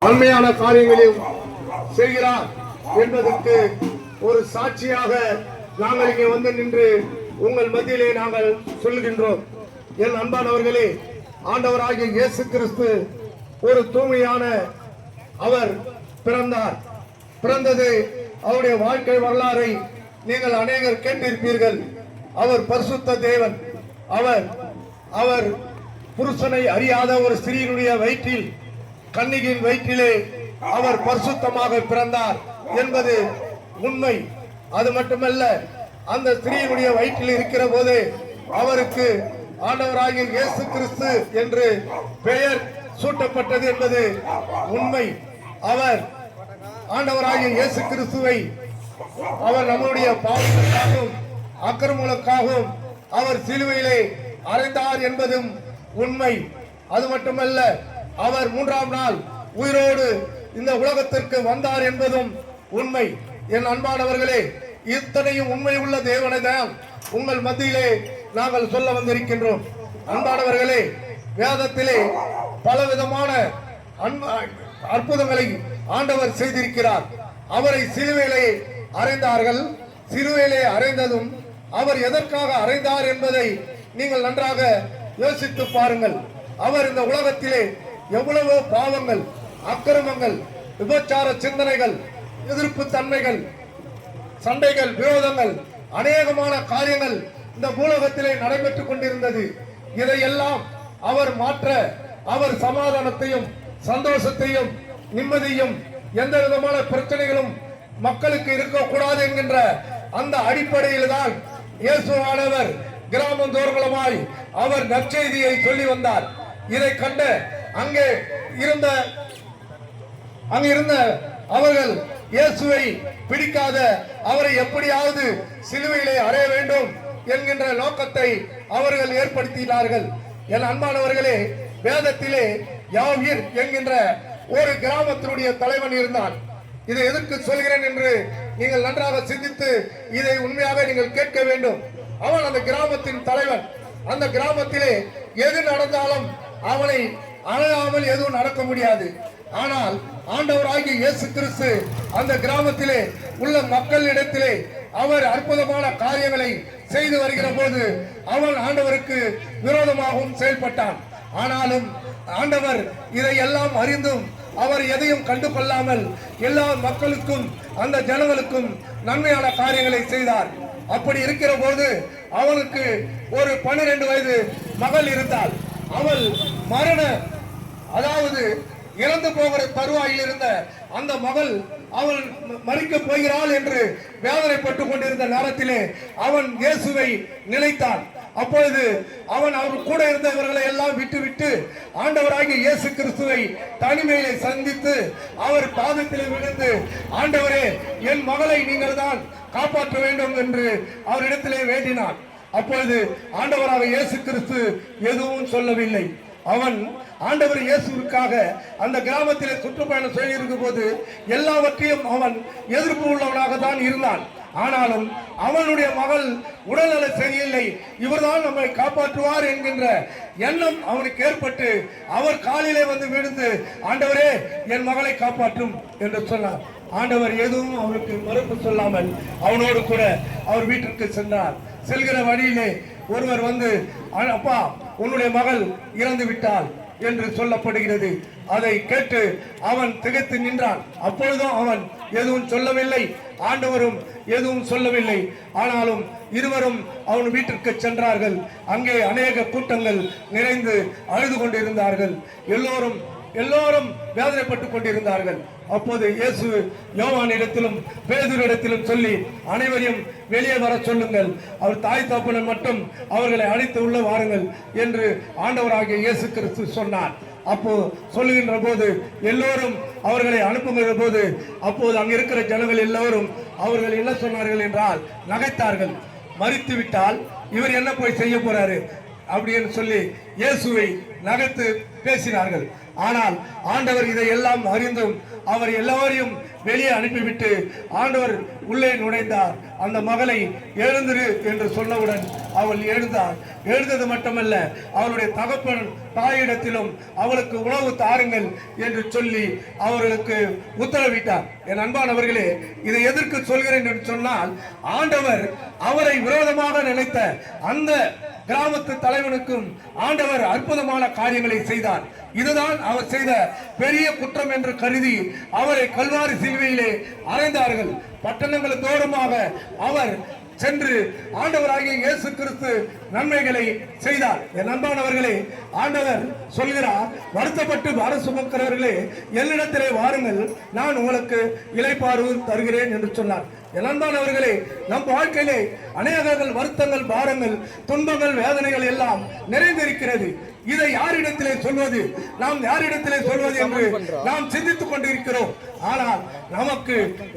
நன்மையான காரியங்களையும் செய்கிறார் என்பதற்கு ஒரு சாட்சியாக நாங்கள் இங்கே வந்து நின்று உங்கள் மத்தியிலே நாங்கள் சொல்கின்றோம். என் அன்பானவர்களே, ஆண்டவராகிய இயேசு கிறிஸ்து ஒரு தூய்மையான அவர் பிறந்தார். பிறந்தது அவருடைய வாழ்க்கை வரலாறை நீங்கள் அநேகர் கேட்டிருப்பீர்கள். அவர் பரிசுத்த தேவன். அவர் புருஷனை அறியாத ஒரு ஸ்திரீயினுடைய வயிற்றில், கன்னிகையின் வயிற்றிலே அவர் பரிசுத்தமாக பிறந்தார் என்பது உண்மை. அது மட்டுமல்ல, அந்த ஸ்திரீயினுடைய வயிற்றில் இருக்கிற போது அவருக்கு ஆண்டவராகிய இயேசு கிறிஸ்து என்று பெயர் சூட்டப்பட்டது என்பது உண்மை. அவர் ஆண்டவராகிய இயேசு கிறிஸ்துவை அவர் நம்முடைய பாவங்களுக்காகவும் அக்கிரமங்களுக்காகவும் அவர் சிலுவையிலே அறைந்தார் என்பதும் உண்மை. அது மட்டுமல்ல, அவர் 3ஆம் நாள் உயிரோடு இந்த உலகத்திற்கு வந்தார் என்பதும் உண்மை. என் அன்பானவர்களே, இத்தனையும் உண்மை உள்ள தேவனை தான் உங்கள் மத்தியிலே நாங்கள் சொல்ல வந்திருக்கின்றோம். அன்பானவர்களே, வேதத்திலே பலவிதமான அற்புதங்களை ஆண்டவர் செய்திருக்கிறார். அவரை சிலுவையிலே அறைந்தார்கள். சிலுவையிலே அறைந்ததும் அவர் எதற்காக அறைந்தார் என்பதை நீங்கள் நன்றாக யோசித்து பாருங்கள். அவர் இந்த உலகத்திலே எவ்வளவோ பாவங்கள், அக்கிரமங்கள், விபச்சார சிந்தனைகள், எதிர்ப்பு தன்மைகள், சண்டைகள், விரோதங்கள், அநேகமான காரியங்கள் இந்த பூலோகத்திலே நடைபெற்றுக் கொண்டிருந்தது. இதையெல்லாம் அவர் மாற்ற, அவர் சமாதானத்தையும் சந்தோஷத்தையும் நிம்மதியும் எந்த விதமான பிரச்சனைகளும் மக்களுக்கு இருக்கக்கூடாது என்கின்ற அந்த அடிப்படையில் தான் இயேசுவானவர் கிராமந்தோறுமாய் அவர் நற்செய்தியை சொல்லி வந்தார். இதை கண்ட அங்கே இருந்த அவர்கள் இயேசுவை பிடிக்காத, அவரை எப்படியாவது சிலுவையிலே அறைய வேண்டும் என்கின்ற நோக்கத்தை அவர்கள் ஏற்படுத்தினார்கள். என் அன்பானவர்களே, வேதத்திலே யாவீர் என்கின்ற ஒரு கிராமத்தினுடைய தலைவன் இருந்தான். இதை எதற்கு சொல்கிறேன் என்று நீங்கள் நன்றாக சிந்தித்து இதை உண்மையாக நீங்கள் கேட்க வேண்டும். அவன் அந்த கிராமத்தின் தலைவன். அந்த கிராமத்திலே எது நடந்தாலும் அவனை அணுகாமல் எதுவும் நடக்க முடியாது. ஆனால் ஆண்டவராகிய இயேசு கிறிஸ்து அந்த கிராமத்திலே உள்ள மக்களிடத்திலே அவர் அற்புதமான காரியங்களை செய்து வருகிற போது அவன் ஆண்டவருக்கு விரோதமாகவும் செயல்பட்டான். ஆனாலும் ஆண்டவர் இதையெல்லாம் அறிந்தும் அவர் எதையும் கண்டு கொள்ளாமல் எல்லா மக்களுக்கும், அந்த ஜனங்களுக்கும் நன்மையான காரியங்களை செய்தார். அப்படி இருக்கிற போது அவனுக்கு ஒரு 12 வயது மகள் இருந்தாள். அவள் அதாவது இறந்து போகிற தருவாயில் இருந்த அந்த மகள் அவள் மறிக்க போகிறாள் என்று வேதனைப்பட்டுக் கொண்டிருந்த நேரத்திலே அவன் இயேசுவை நினைத்தான். அப்பொழுது அவன் அவர் கூட இருந்தவர்களை எல்லாம் விட்டுவிட்டு ஆண்டவராகிய இயேசு கிறிஸ்துவை தனிமையிலே சந்தித்து அவர் பாதத்திலே விழுந்து, ஆண்டவரே, என் மகளை நீங்கள் தான் காப்பாற்ற வேண்டும் என்று அவரிடத்திலே வேண்டினான். அப்பொழுது ஆண்டவராக இயேசு கிறிஸ்து எதுவும் சொல்லவில்லை. அவன் ஆண்டவர் இயேசுவுக்காக அந்த கிராமத்திலே சுற்றுப்பயணம் செய்திருக்கும் போது எல்லாவற்றையும் அவன் எதிர்ப்பு உள்ளவனாக தான் இருந்தான். ஆனாலும் அவனுடைய மகள் உடல்நல சரியில்லை, இவர்தான் நம்மை காப்பாற்றுவார் என்கின்ற எண்ணம் அவனுக்கு ஏற்பட்டு அவர் காலிலே வந்து விழுந்து, ஆண்டவரே, என் மகளை காப்பாற்றும் என்று சொன்னார். ஆண்டவர் எதுவும் அவனுக்கு மறுப்பு சொல்லாமல் அவனோடு கூட அவர் வீட்டிற்கு சென்றார். செல்கிற வழியிலே ஒருவர் வந்து, அப்பா, உன்னுடைய மகள் இறந்து விட்டாள் என்று சொல்லப்படுகிறது. அதை கேட்டு அவன் திகைத்து நின்றான். அப்பொழுதும் அவன் எதுவும் சொல்லவில்லை, ஆண்டவரும் எதுவும் சொல்லவில்லை. ஆனாலும் இருவரும் அவன் வீட்டிற்கு சென்றார்கள். அங்கே அநேக கூட்டங்கள் நிறைந்து அழுது கொண்டிருந்தார்கள். எல்லோரும் வேதனைப்பட்டுக் கொண்டிருந்தார்கள். அப்போது இயேசு யோவானிடத்திலும் பேதுருவிடத்திலும் சொல்லி, அனைவரையும் வெளியே வர சொல்லுங்கள், அவர் தாய் தகப்பனர் மட்டும் அவர்களை அழைத்து உள்ள வாருங்கள் என்று ஆண்டவராகிய இயேசு கிறிஸ்து சொன்னார். அப்போ சொல்லுகின்ற போது எல்லோரும் அவர்களை அனுப்புகிற போது அப்போது அங்க இருக்கிற ஜனங்கள் எல்லோரும் அவர்கள் என்ன சொன்னார்கள் என்றால் நகைத்தார்கள். மரித்து விட்டால் இவர் என்ன போய் செய்ய போறாரு அப்படின்னு சொல்லி இயேசுவை நகைத்து பேசினார்கள். ஆனால் ஆண்டவர் இதை எல்லாம் அறிந்தும் அவர் எல்லோரையும் வெளியே அனுப்பிவிட்டு ஆண்டவர் உள்ளே நுழைந்தார். அந்த மகளை எழுந்திரு என்று சொன்னவுடன் அவள் எழுந்தார். எழுந்தது மட்டுமல்ல, அவளுடைய தகப்பன் தாயிடத்திலும் அவளுக்கு உணவு தாருங்கள் என்று சொல்லி அவர்களுக்கு உத்தரவிட்டார். என் அன்பானவர்களே, இதை எதற்கு சொல்கிறேன் என்று சொன்னால், ஆண்டவர் அவரை விரோதமாக நினைத்த அந்த கிராமத்து தலைவனுக்கும் ஆண்டவர் அற்புதமான காரியங்களை செய்தார். இதுதான் அவர் செய்த பெரிய குற்றம் என்று கருதி அவரை கல்வாரி சிலுவையிலே அறைந்தார்கள். பட்டணங்கள் தோறுமாக அவர் சென்று ஆண்டவராகிய இயேசு கிறிஸ்து நன்மைகளை செய்தார். என் அன்பானவர்களே, ஆண்டவர் சொல்கிறார், வருத்தப்பட்டு பாரம் சுமக்கிறவர்களே என்னிடத்திலே வாருங்கள், நான் உங்களுக்கு இளைப்பாறுதல் தருகிறேன் என்று சொன்னார். என் அன்பானவர்களே, நம் வாழ்க்கையிலே அநேகங்கள் வருத்தங்கள், பாரங்கள், துன்பங்கள், வேதனைகள் எல்லாம் நிறைந்திருக்கிறது. இதை யாரிடத்திலே சொல்வது, நாம் யாரிடத்திலே சொல்வது என்று நாம் சிந்தித்துக் கொண்டிருக்கிறோம். ஆனால் நமக்கு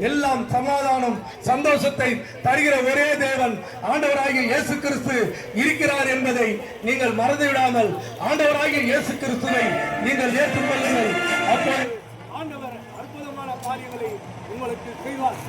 எல்லாம் சமாதானம், சந்தோஷத்தை தருகிற ஒரே தேவன் ஆண்டவராகிய இயேசு கிறிஸ்து இருக்கிறார் என்பதை நீங்கள் மறந்துவிடாமல் ஆண்டவராகிய இயேசு கிறிஸ்துவை நீங்கள் ஏற்றுக்கொள்ளுங்கள். அப்போ ஆண்டவர் அற்புதமான காரியங்களை உங்களுக்கு செய்வார்.